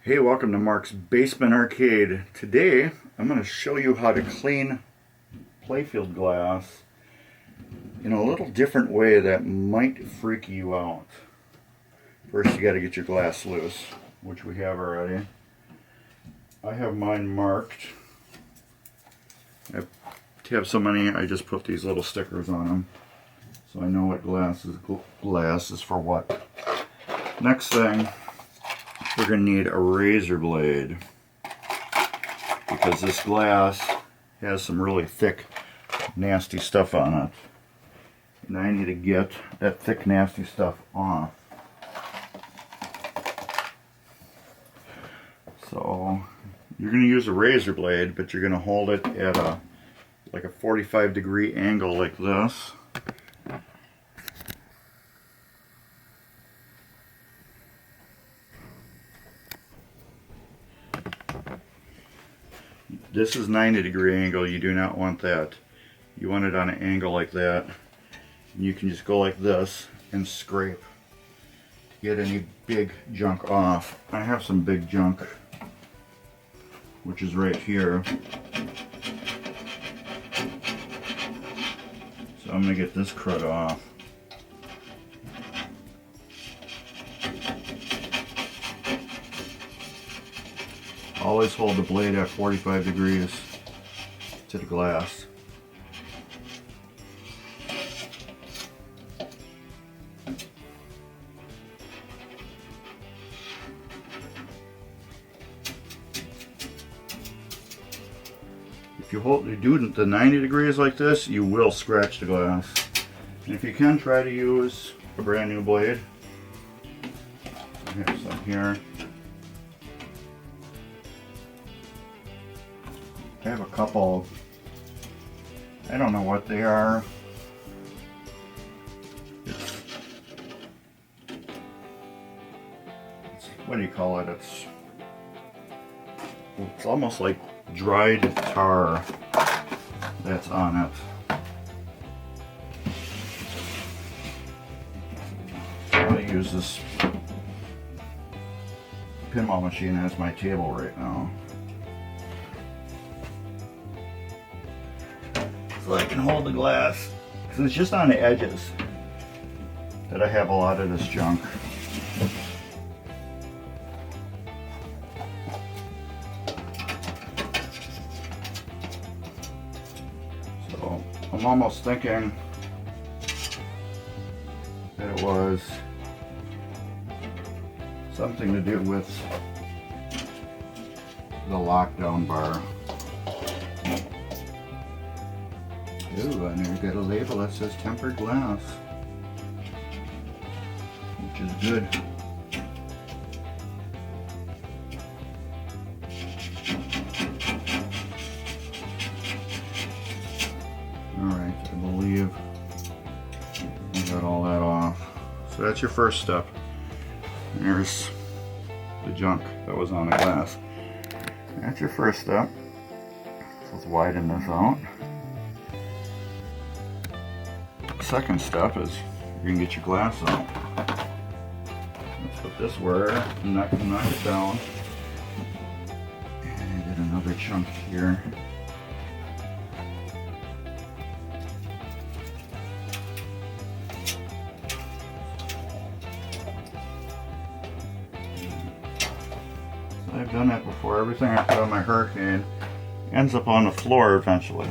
Hey, welcome to Mark's Basement Arcade. Today, I'm going to show you how to clean Playfield glass in a little different way that might freak you out. First, you got to get your glass loose, which we have already. I have mine marked. I have so many, I just put these little stickers on them, so I know what glass is for what. Next thing, we're going to need a razor blade, because this glass has some really thick, nasty stuff on it. And I need to get that thick, nasty stuff off. So, you're going to use a razor blade, but you're going to hold it at a 45-degree angle like this. This is 90-degree angle. You do not want that. You want it on an angle like that. And you can just go like this and scrape to get any big junk off. I have some big junk, which is right here. So I'm going to get this crud off. Always hold the blade at 45 degrees to the glass. If you do the 90 degrees like this, you will scratch the glass. And if you can, try to use a brand new blade. I have some here. I have a couple, I don't know what they are. What do you call it? It's almost like dried tar that's on it. I use this pinball machine as my table right now. So I can hold the glass, because it's just on the edges that I have a lot of this junk. So I'm almost thinking that it was something to do with the lockdown bar. Ooh, and you got a label that says tempered glass, which is good. Alright, I believe we got all that off. So that's your first step. And here's the junk that was on the glass. That's your first step. So let's widen this out. Second step is you're going to get your glass out. Let's put this where I'm not going to knock it down. And get another chunk here. So I've done that before. Everything I put on my Hurricane ends up on the floor eventually.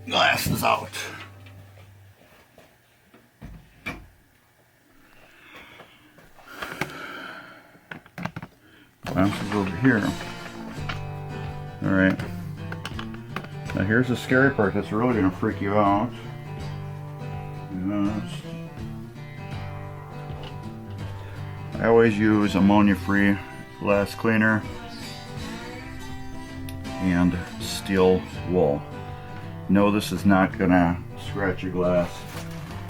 Glass is out. Glass is over here. Alright. Now here's the scary part that's really going to freak you out. I always use ammonia-free glass cleaner and steel wool. No, this is not going to scratch your glass.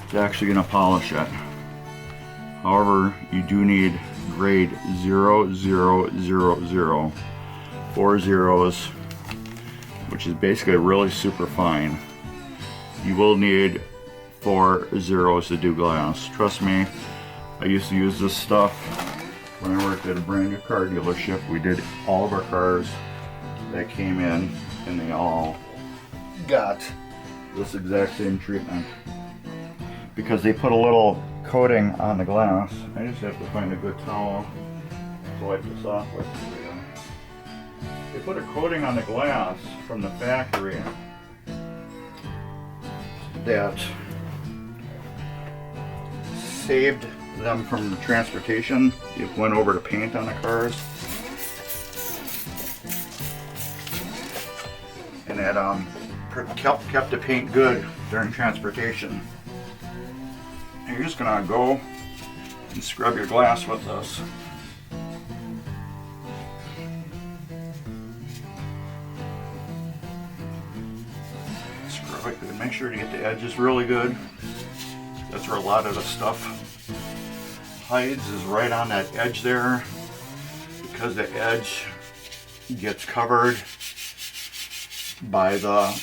It's actually going to polish it. However, you do need grade 0000, 4 zeros, which is basically really super fine. You will need 4 zeros to do glass. Trust me, I used to use this stuff when I worked at a brand new car dealership, we did all of our cars that came in, and they all got this exact same treatment because they put a little coating on the glass. I just have to find a good towel to wipe this off with. They put a coating on the glass from the factory that saved them from the transportation. It went over to paint on the cars, and that kept the paint good during transportation. And you're just gonna go and scrub your glass with this. Scrub it good. Make sure to get the edges really good. That's where a lot of the stuff hides, is right on that edge there, because the edge gets covered by the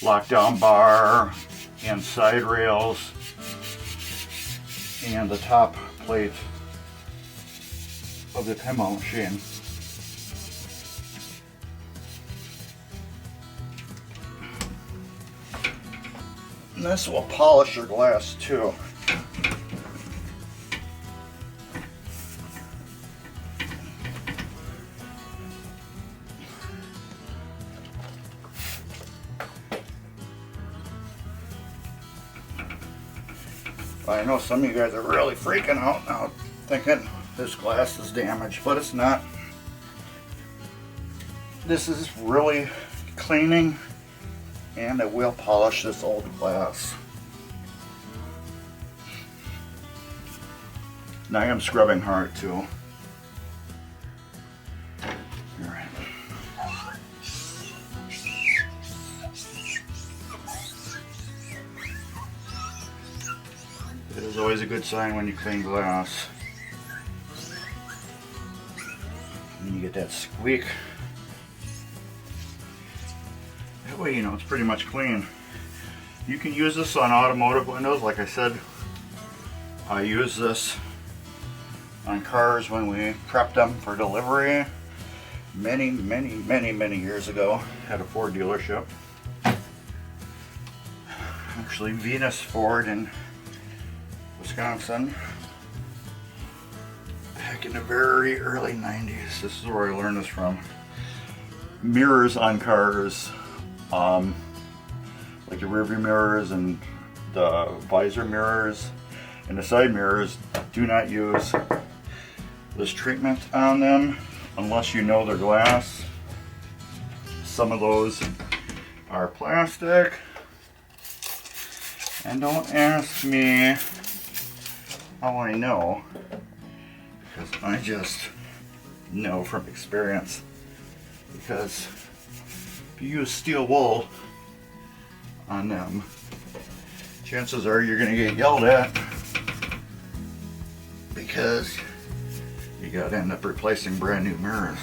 lockdown bar and side rails and the top plate of the pinball machine. And this will polish your glass too. I know some of you guys are really freaking out now, thinking this glass is damaged, but it's not. This is really cleaning, and it will polish this old glass. Now I'm scrubbing hard too. Alright. It is always a good sign when you clean glass. And you get that squeak. That way you know it's pretty much clean. You can use this on automotive windows. Like I said, I use this on cars when we prepped them for delivery many years ago at a Ford dealership. Actually, Venus Ford in Wisconsin, back in the very early 90s. This is where I learned this from. Mirrors on cars, like the rear view mirrors and the visor mirrors and the side mirrors, do not use this treatment on them unless you know they're glass. Some of those are plastic, and don't ask me how I know, because I just know from experience. Because if you use steel wool on them, chances are you're going to get yelled at, because you got to end up replacing brand new mirrors.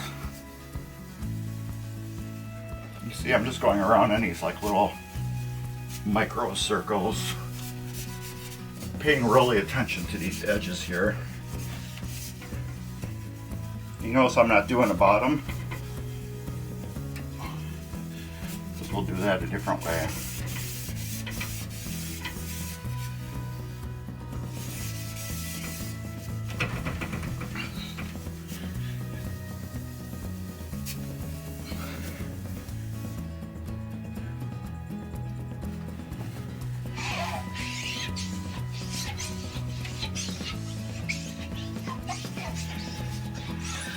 You see, I'm just going around in these like little micro circles, paying really attention to these edges here. You notice I'm not doing the bottom, because we'll do that a different way.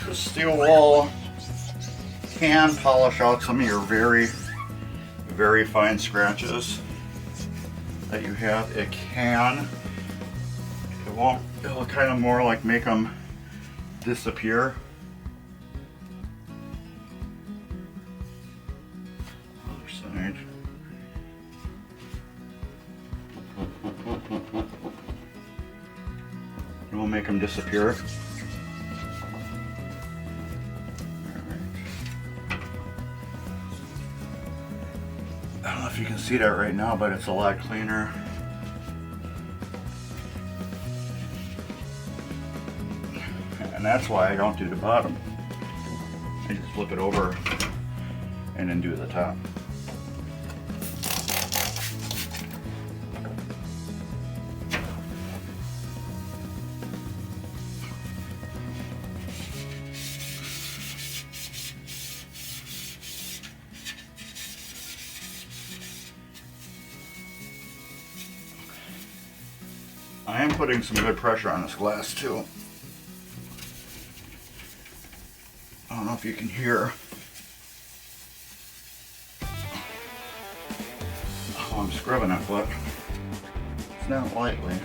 The steel wool can polish out some of your very fine scratches that you have. It can. It won't. It'll kind of more like make them disappear. Other side. It will make them disappear. I don't know if you can see that right now, but it's a lot cleaner. And that's why I don't do the bottom. I just flip it over and then do the top. I am putting some good pressure on this glass too. I don't know if you can hear how I'm scrubbing it, but it's not lightly.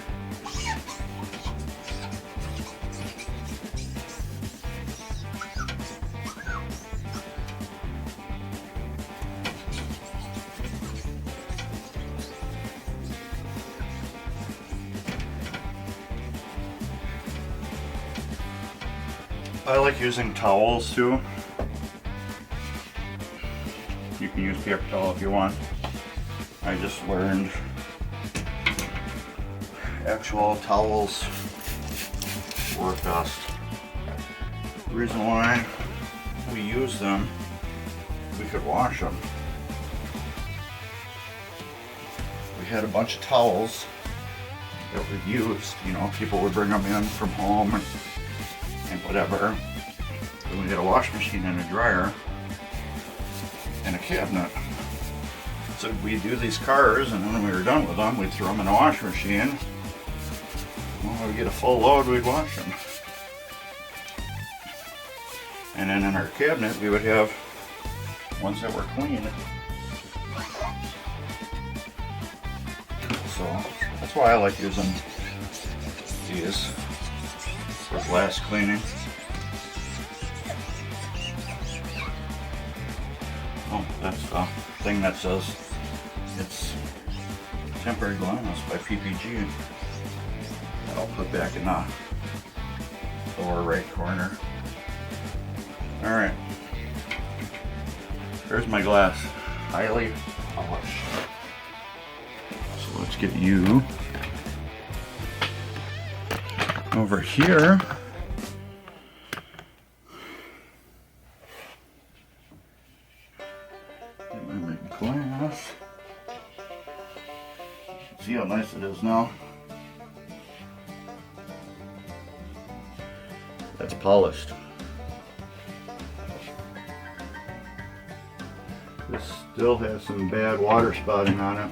I like using towels too. You can use paper towel if you want. I just learned actual towels work best. The reason why we use them, we could wash them. We had a bunch of towels that we used, you know, people would bring them in from home and whatever. Then we had a wash machine and a dryer and a cabinet. So we'd do these cars, and then when we were done with them, we'd throw them in a wash machine. When we get a full load, we'd wash them. And then in our cabinet, we would have ones that were clean. So that's why I like using these for glass cleaning. Oh, that's the thing that says it's temporary glass by PPG. That I'll put back in the lower right corner. Alright, there's my glass, highly polished. So let's get you over here. Get my glass. See how nice it is now? That's polished. This still has some bad water spotting on it.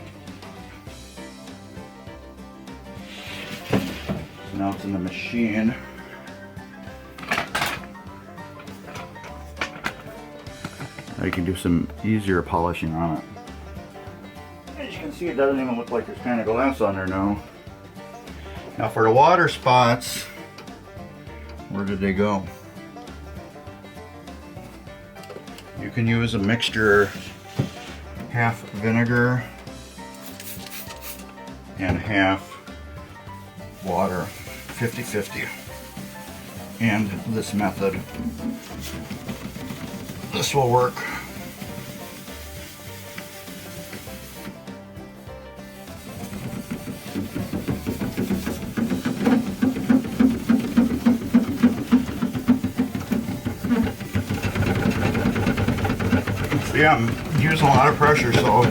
So now it's in the machine. Now you can do some easier polishing on it. As you can see, it doesn't even look like there's kind of glass on there now. Now for the water spots, where did they go? You can use a mixture, half vinegar and half water, 50-50. And this method, this will work. Yeah, I'm using a lot of pressure, so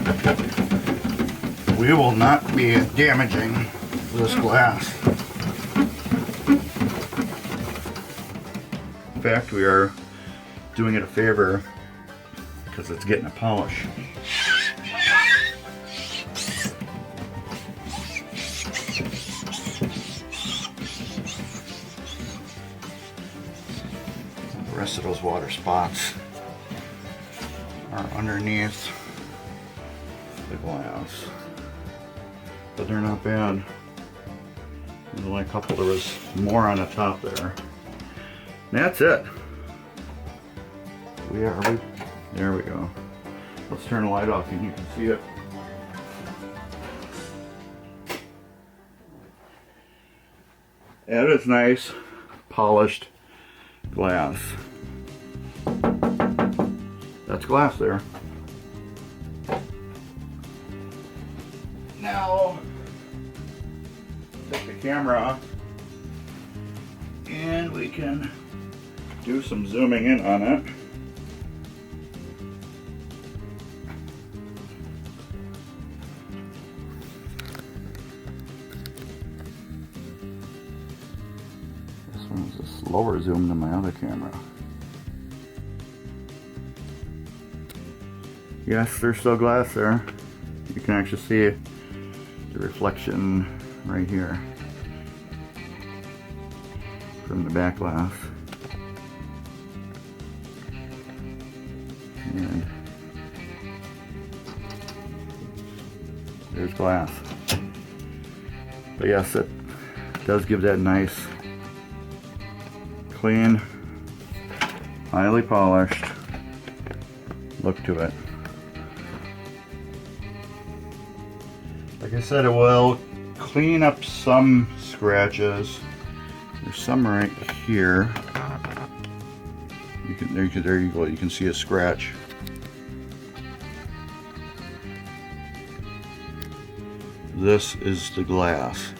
we will not be damaging this glass. In fact, we are doing it a favor because it's getting a polish. The rest of those water spots are underneath the glass, but they're not bad. There's only a couple. There was more on the top there. And that's it. There we go. Let's turn the light off and you can see it. That is nice, polished glass. That's glass there. Now, take the camera off and we can do some zooming in on it. This one's a slower zoom than my other camera. Yes, there's still glass there. You can actually see the reflection right here from the back glass. And there's glass. But yes, it does give that nice, clean, highly polished look to it. Like I said, it will clean up some scratches. There's some right here. There you go. You can see a scratch. This is the glass.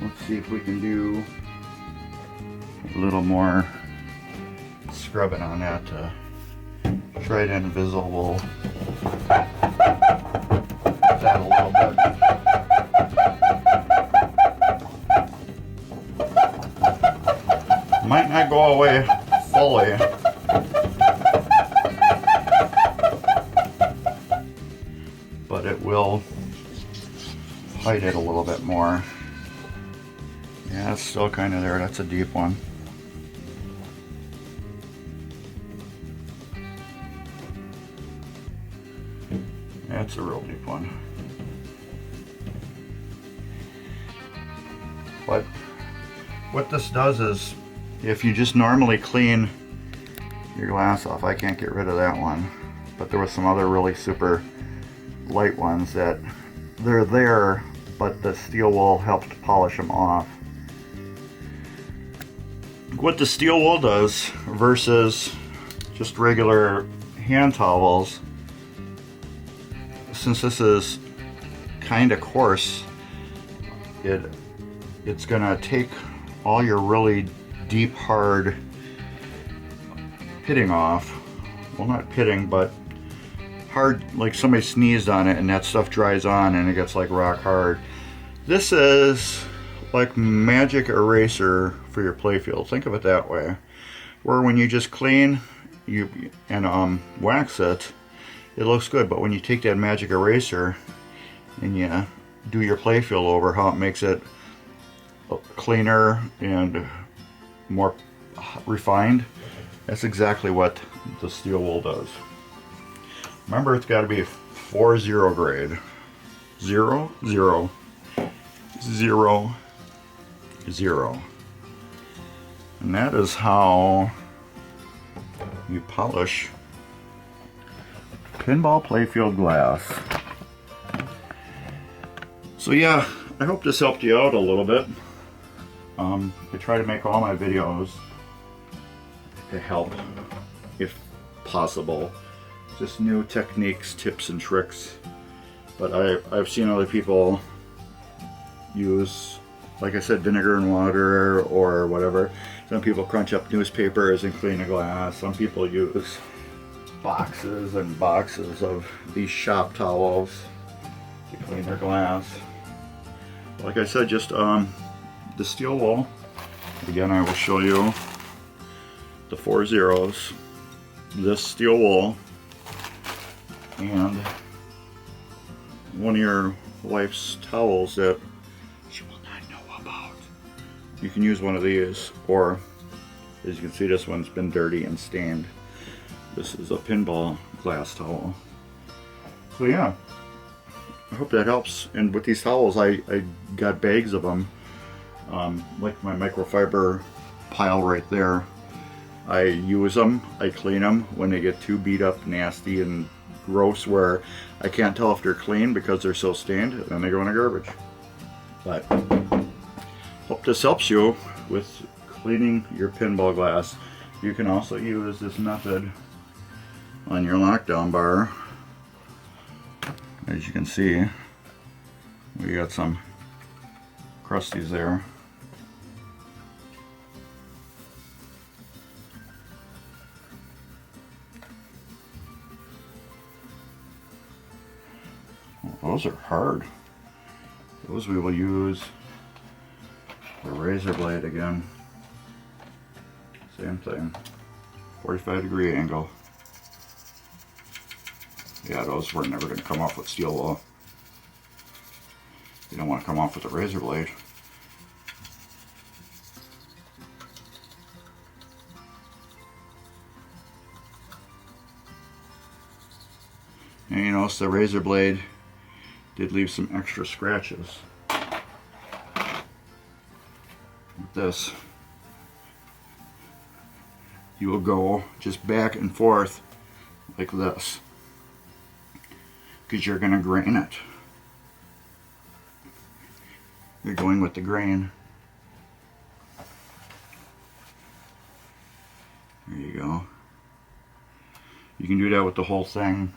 Let's see if we can do a little more scrubbing on that to try to invisible that a little bit. Might not go away fully, but it will hide it a little bit more. Yeah, it's still kind of there. That's a deep one. That's a real deep one. But what this does is, if you just normally clean your glass off, I can't get rid of that one, but there was some other really super light ones that they're there, but the steel wool helped polish them off. What the steel wool does versus just regular hand towels, since this is kind of coarse, it's gonna take all your really deep, hard pitting off. Well, not pitting, but hard, like somebody sneezed on it and that stuff dries on and it gets like rock hard. This is like magic eraser for your playfield. Think of it that way. Where when you just clean and wax it, it looks good, but when you take that magic eraser and you do your playfield over, how it makes it cleaner and more refined, that's exactly what the steel wool does. Remember, it's got to be 4-0 grade. 0, 0, 0, 0. And that is how you polish pinball playfield glass. So yeah, I hope this helped you out a little bit. I try to make all my videos to help, if possible. Just new techniques, tips, and tricks. But I've seen other people use, like I said, vinegar and water or whatever. Some people crunch up newspapers and clean a glass. Some people use boxes and boxes of these shop towels to clean their glass. Like I said, just the steel wool. Again, I will show you the 4 zeros, this steel wool, and one of your wife's towels that she will not know about. You can use one of these, or as you can see, this one's been dirty and stained. This is a pinball glass towel. So yeah, I hope that helps. And with these towels, I got bags of them. Like my microfiber pile right there. I use them, I clean them when they get too beat up, nasty, and gross where I can't tell if they're clean because they're so stained, and then they go in the garbage. But hope this helps you with cleaning your pinball glass. You can also use this method on your lockdown bar. As you can see, we got some crusties there. those are hard. Those we will use the razor blade again. Same thing. 45-degree angle. Yeah, those were never going to come off with steel wool. You don't want to come off with a razor blade. And you notice the razor blade did leave some extra scratches. With this, you will go just back and forth like this, because you're going to grain it. You're going with the grain. There you go. You can do that with the whole thing,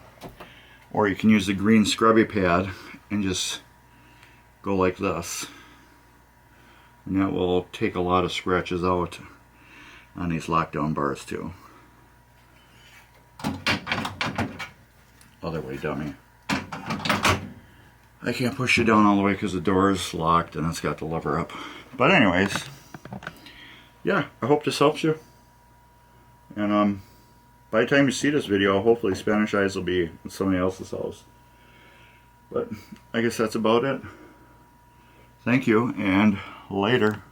or you can use the green scrubby pad and just go like this, and that will take a lot of scratches out on these lockdown bars too. Other way, dummy. I can't push it down all the way because the door is locked and it's got the lever up. But anyways, yeah, I hope this helps you. And by the time you see this video, hopefully Spanish Eyes will be at somebody else's house. But I guess that's about it. Thank you, and later.